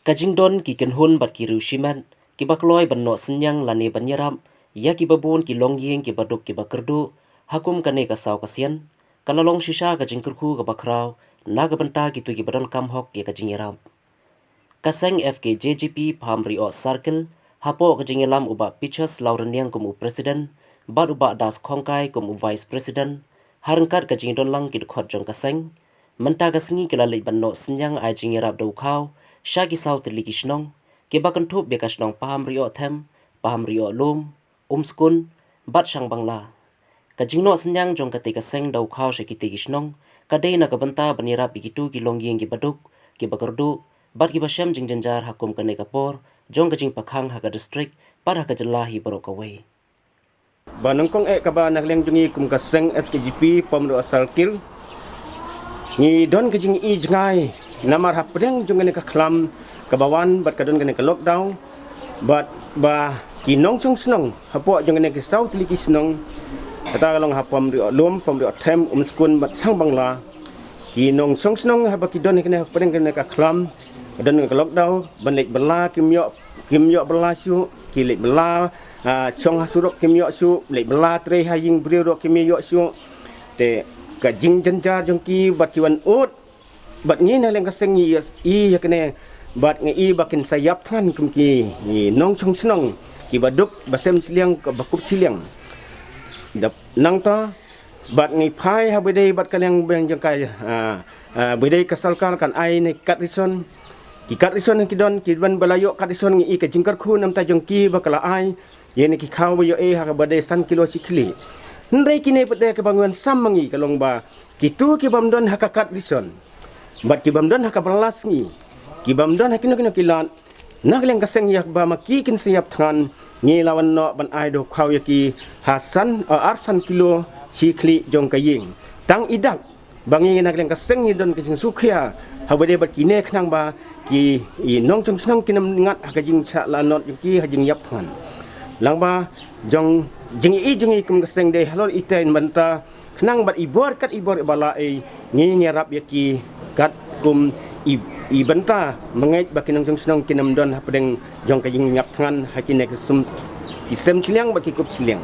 Kajing don ki kenhun bat ki rushiman ki bakloi ban no senyang lane banyaram ya ki babun ki longyeng ki baduk ki bakerdu hakum kane kasau kasian kalalong shisha kajing kurku ka bakrau naga banta ki tu ki badon kam hok ki kajing yaram kaseng FKJGP Phamri o Circle hapo kajing yalam uba Pichas Laureniang kum president bat uba Das Khongkai kum vice president harangkat kajing don lang ki khot jong kaseng menta kasngi kilalik ban no senyang ai jing yarab do khau Shagi South Likishnong, Kibakan Tup Bekashnong Paham Rio Them, Paham Rio Lum, Skun, Bat Shang Bangla. Kajing no senyang jong ketika seng dau kau shakiti Kishnong, kadai na kabanta banira bikitu kilong yeng kibaduk, kibakardu, bat kibashem jing janjar hakum kane kapor, jong kajing pakhang haka district, par haka jelahi barokaway. Banangkong kaba nakleng jungi kum kaseng FKGP Pamro Circle, ni don kajing i jengai, namar hapdeng jong kene ka klam kabawan bat kadon kene ka lockdown bat ba kinong sung snong hapo jong kene ka South Likishnong kata long hapam ri lum pam ri Them Skun bat sang Bangla kinong sung snong haba kidon kene hapdeng kene ka klam kadon ka lockdown banik bela kimyo bela su kilik bela chong hasurok kimyo su lek bela tre haying brio kimyo su te ka jing janjar jong ki bat kiwan ut bat ni na leng kaseng i ya kene bat ngi bakin sayap than kum ki nong chung snong ki baduk basem siliang ka bakup siliang dap nang ta bat ngi phai ha bedai bat kaleng beng jang kai bedai kasalkan kan ai ne kat rison ki don ki ban balayo kat rison ngi ka jingkar khu nam ta jong ki bakala ai ye ne ki khaw yo ha bedai san kilo sikli ndai kine bedai ka banguan sam mangi kalong ba kitu ki bamdon hakakat rison bat kibamdon haka balas ngi kibamdon hakino kilan nagleng kaseng yak ba makikin siap than ngi lawan no ban aido khaw yaki hasan arsan kilo sikli jong kaying tang idak bangi nagleng kaseng ni don kising sukhya habade bat kine khnang ba ki nong chung snang kinam ngat hakajing cha lanot yaki hajing yap than langba jong jingi kum kaseng de halor itain banta khnang bat ibor bala ngi nyarap yaki kat kum i banta mengait bakinang senang kinam don hapdeng jong kajing nyap tangan hakine kesum kisem siliang baki kup siliang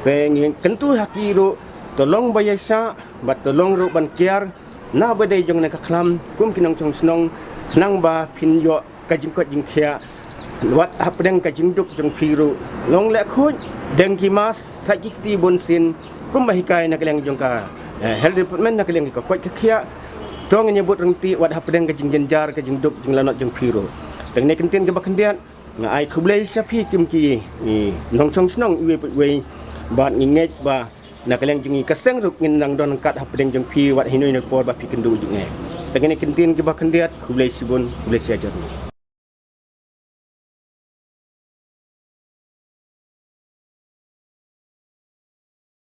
peng kentu hakiru tolong bayasa bat tolong ru ban kiar na badai jong na kaklam kum kinang senang nang ba pinyo kajing kot jing khia wat hapdeng kajing duk jong piru long le khut deng kimas sakiti bonsin kum bahikai na keleng jong ka health department na keleng ko kot khia tong nyebut rengti wat hapdeng kajing janjar kajing duk jing lanot jing piro teng ne kentin ke bakendiat ngai khublei sapi kim ki nong song snong we bat nginget ba na keleng jing kaseng ruk ngin nang don kat hapdeng jing pi wat hinoi ne por ba pi kendu jing ne teng ne kentin ke bakendiat khublei sibun khublei siajar